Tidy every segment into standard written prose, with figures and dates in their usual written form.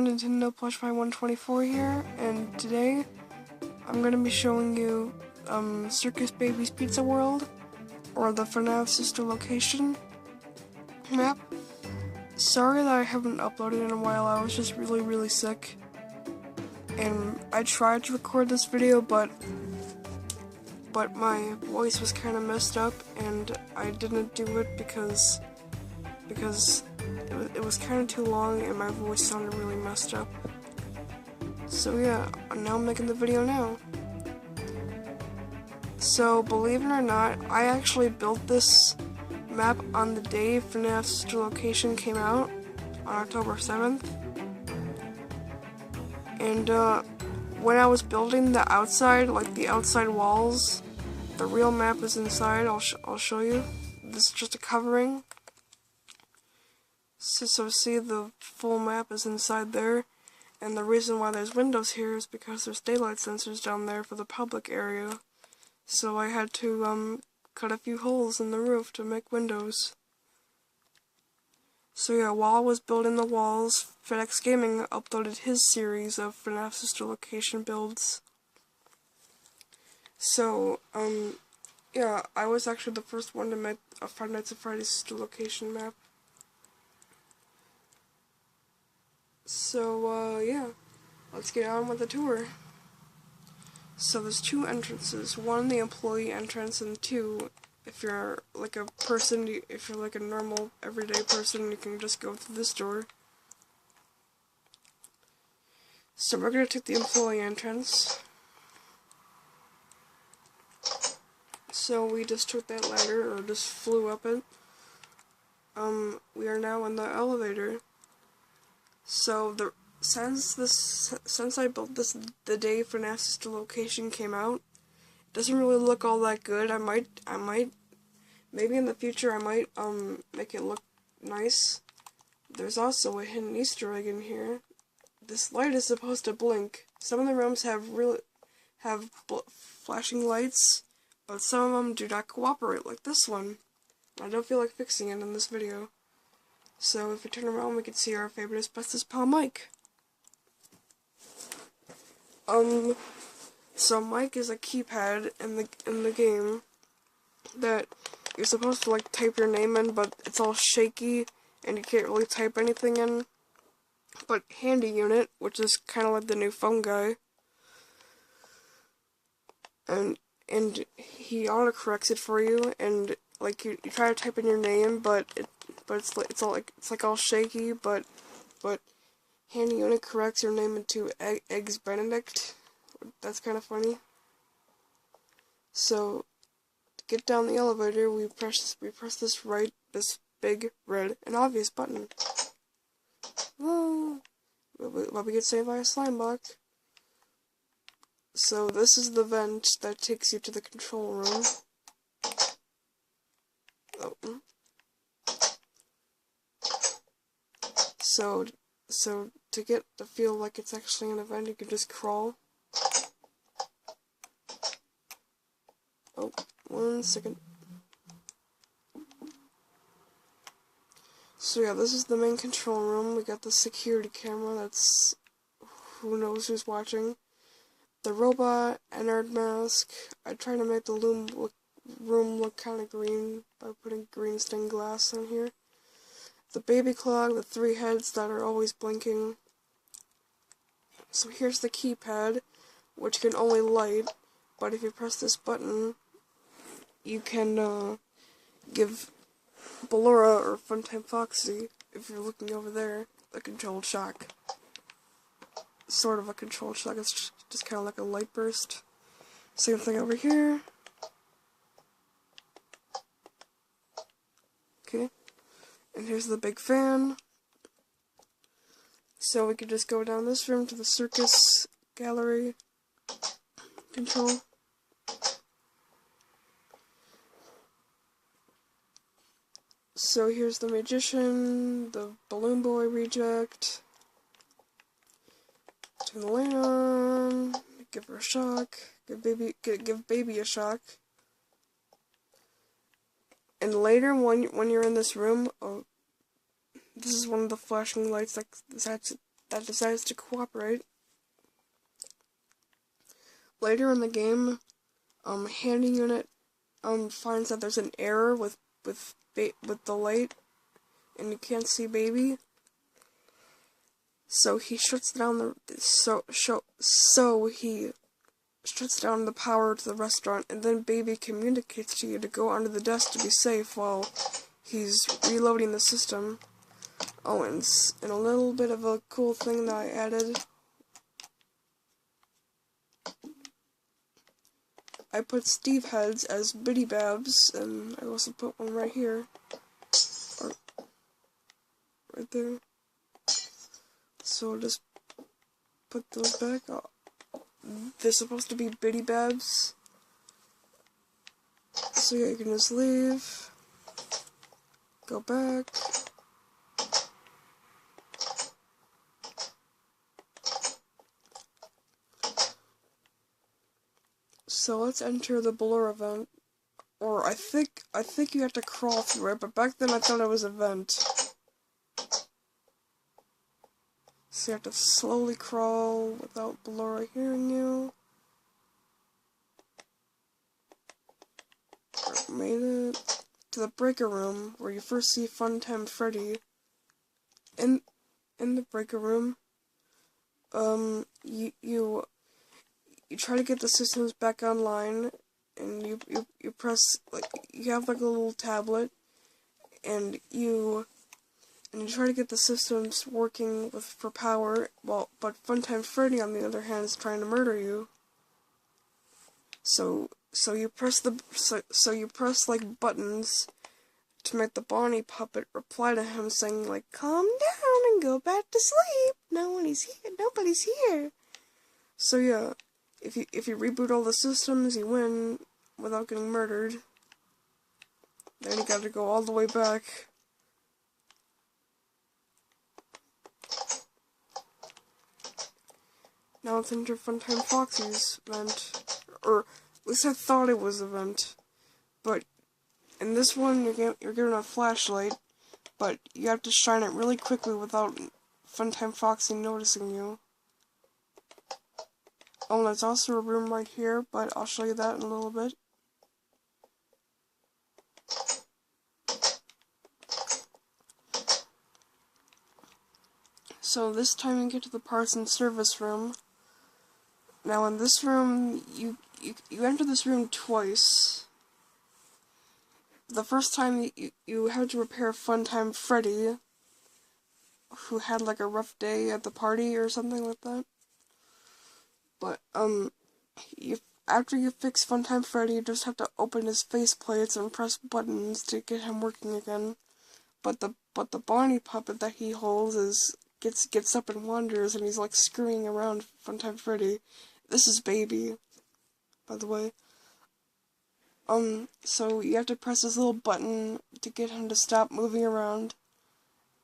everyone, Nintendo Plush 124 here, and today I'm going to be showing you Circus Baby's Pizza World, or the FNAF sister location map. Sorry that I haven't uploaded in a while. I was just really sick, and I tried to record this video, but my voice was kind of messed up, and I didn't do it because it was kind of too long and my voice sounded really messed up. So yeah, now I'm making the video now. So believe it or not, I actually built this map on the day FNAF sister location came out on October 7th. And when I was building the outside, like the outside walls, the real map is inside. I'll show you. This is just a covering. So see, the full map is inside there, and the reason why there's windows here is because there's daylight sensors down there for the public area. So I had to cut a few holes in the roof to make windows. So yeah, while I was building the walls, FedEx Gaming uploaded his series of FNAF sister location builds. So yeah, I was actually the first one to make a Five Nights at Freddy's sister location map. So, yeah, let's get on with the tour. So there's two entrances. One, the employee entrance, and two, if you're like a person, if you're like a normal, everyday person, you can just go through this door. So we're going to take the employee entrance. So we just took that ladder, or just flew up it. We are now in the elevator. So since I built this the day FNAF sister location came out, it doesn't really look all that good. I might maybe in the future I might make it look nice. There's also a hidden Easter egg in here. This light is supposed to blink. Some of the rooms have flashing lights, but some of them do not cooperate, like this one. I don't feel like fixing it in this video. So if we turn around, we can see our favorite asbestos pal, Mike. So Mike is a keypad in the game that you're supposed to like type your name in, but it's all shaky and you can't really type anything in. But Handy Unit, which is kind of like the new phone guy, and he autocorrects it for you, and like you try to type in your name, but it's like all shaky, but Handy Unit corrects your name into Eggs Benedict. That's kind of funny. So to get down the elevator, we press this big red and obvious button. Oh, but we get saved by a slime block. So this is the vent that takes you to the control room. Oh. So to get to feel like it's actually an event, you can just crawl. Oh, 1 second. So yeah, this is the main control room. We got the security camera, that's who knows who's watching. The robot, Ennard mask. I tried to make the room look kind of green by putting green stained glass on here. The baby clock, the 3 heads that are always blinking. So here's the keypad, which can only light, but if you press this button, you can give Ballora or Funtime Foxy, if you're looking over there, a controlled shock. Sort of a controlled shock, it's just kind of like a light burst. Same thing over here. Okay. And here's the big fan. So we could just go down this room to the Circus gallery control. So here's the magician, the balloon boy reject. Turn the light on, give her a shock, give baby a shock. And later, when you're in this room, oh, this is one of the flashing lights that decides to cooperate. Later in the game, Handy Unit finds that there's an error with the light, and you can't see Baby. So he shuts down the he shuts down the power to the restaurant, and then Baby communicates to you to go under the desk to be safe while he's reloading the system. Oh, and a little bit of a cool thing that I added. I put Steve heads as Biddy Babs, and I also put one right here. Or right there. So I'll just put those back. They're supposed to be Biddy Babs. So yeah, you can just leave. Go back. So let's enter the blur event. Or I think you have to crawl through it, but back then I thought it was a vent. So you have to slowly crawl without Blur hearing you. Made it to the breaker room where you first see Funtime Freddy. In the breaker room, you try to get the systems back online, and you press, like, you have like a little tablet, and you try to get the systems working for power, but Funtime Freddy, on the other hand, is trying to murder you. So you press like buttons to make the Bonnie puppet reply to him, saying like, "Calm down and go back to sleep. Nobody's here." So yeah, if you reboot all the systems, you win without getting murdered. Then you got to go all the way back. Now it's into Funtime Foxy's event, or at least I thought it was an event. But in this one, you're given a flashlight, but you have to shine it really quickly without Funtime Foxy noticing you. Oh, and there's also a room right here, but I'll show you that in a little bit. So this time you get to the parts and service room. Now in this room, you enter this room twice. The first time you had to repair Funtime Freddy, who had like a rough day at the party or something like that. But after you fix Funtime Freddy, you just have to open his faceplates and press buttons to get him working again. But the Bonnie puppet that he holds gets up and wanders, and he's like scurrying around Funtime Freddy. This is Baby, by the way. So you have to press this little button to get him to stop moving around,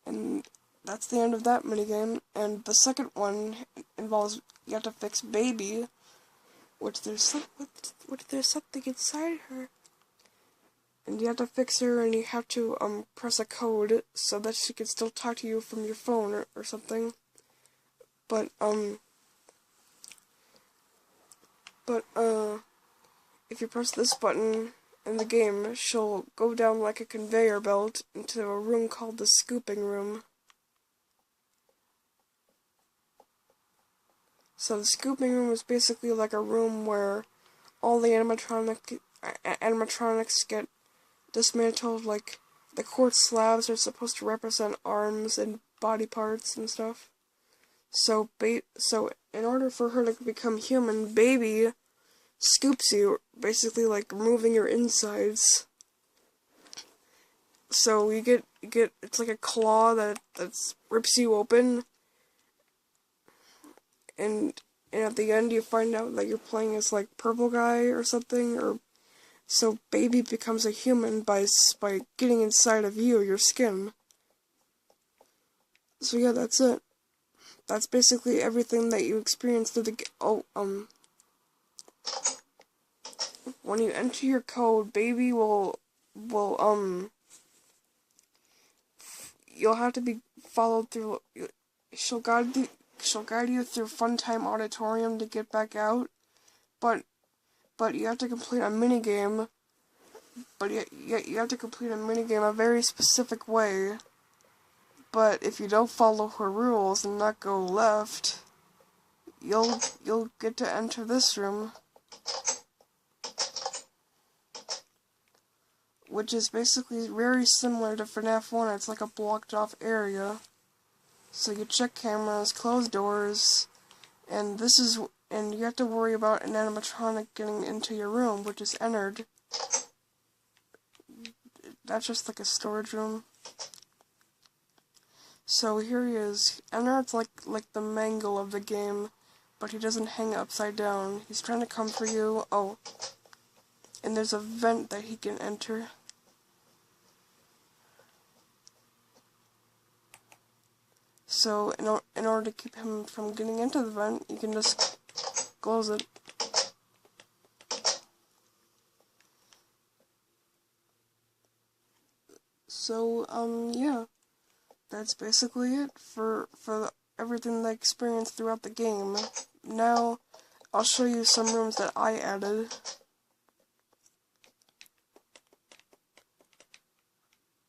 and that's the end of that minigame. And the second one involves you have to fix Baby, which there's something inside her, and you have to fix her, and you have to press a code so that she can still talk to you from your phone or something. But if you press this button in the game, she'll go down like a conveyor belt into a room called the scooping room. So the scooping room is basically like a room where all the animatronics get dismantled. Like the quartz slabs are supposed to represent arms and body parts and stuff. So in order for her to become human, Baby scoops you, basically like removing your insides. So you get it's like a claw that rips you open, and at the end you find out that you're playing as like Purple Guy or something, or so Baby becomes a human by getting inside of you, your skin. So yeah, that's it. That's basically everything that you experience through the when you enter your code, Baby will you'll have to be followed through. she'll guide you through Funtime Auditorium to get back out, but you have to complete a minigame. But you have to complete a minigame a very specific way. But if you don't follow her rules and not go left, you'll get to enter this room, which is basically very similar to FNAF 1. It's like a blocked off area. So you check cameras, close doors, and you have to worry about an animatronic getting into your room, which is Ennard. That's just like a storage room. So here he is. Ennard's like the mangle of the game, but he doesn't hang upside down. He's trying to come for you. Oh, and there's a vent that he can enter. So in order to keep him from getting into the vent, you can just close it. So yeah, that's basically it for everything that I experienced throughout the game. Now I'll show you some rooms that I added.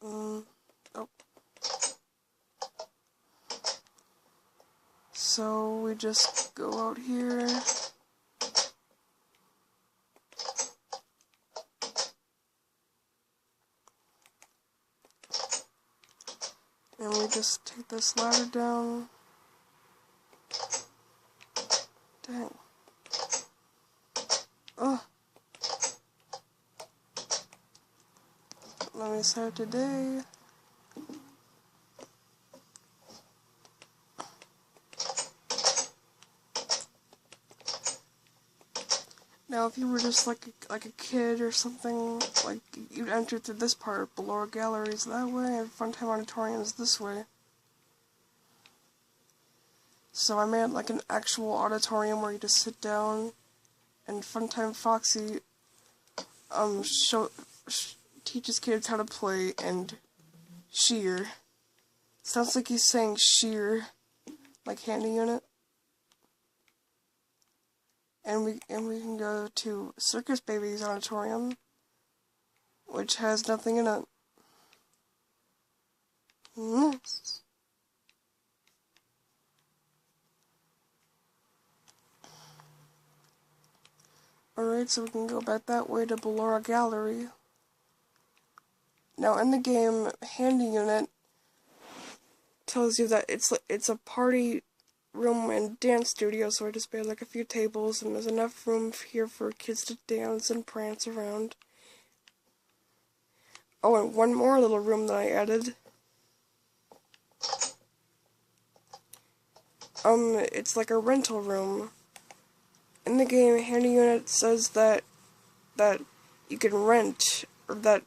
Oh. So we just go out here. And we just take this ladder down. Dang. Oh. Let me start today. Now, if you were just like a kid or something, like you'd enter through this part, below galleries that way, and Funtime Auditorium is this way. So I made like an actual auditorium where you just sit down, and Funtime Foxy teaches kids how to play and shear. Sounds like he's saying shear, like handy unit. And we can go to Circus Baby's auditorium, which has nothing in it. Yes. Alright, so we can go back that way to Ballora Gallery. Now in the game, Handy Unit tells you that it's a party room and dance studio, so I just made like a few tables, and there's enough room here for kids to dance and prance around. Oh, and one more little room that I added. It's like a rental room. In the game, Handy Unit says that you can rent, or that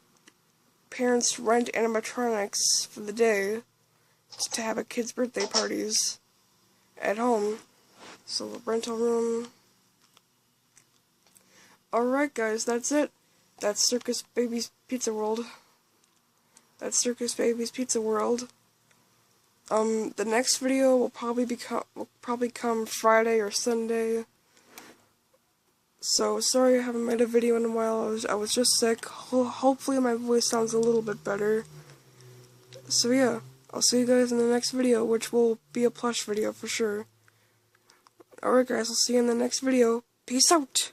parents rent animatronics for the day to have a kid's birthday parties at home. So a rental room. Alright guys, that's it. That's Circus Baby's Pizza World. That's Circus Baby's Pizza World. The next video will probably come Friday or Sunday. So sorry I haven't made a video in a while. I was just sick. Hopefully my voice sounds a little bit better. So yeah, I'll see you guys in the next video, which will be a plush video for sure. Alright guys, I'll see you in the next video. Peace out!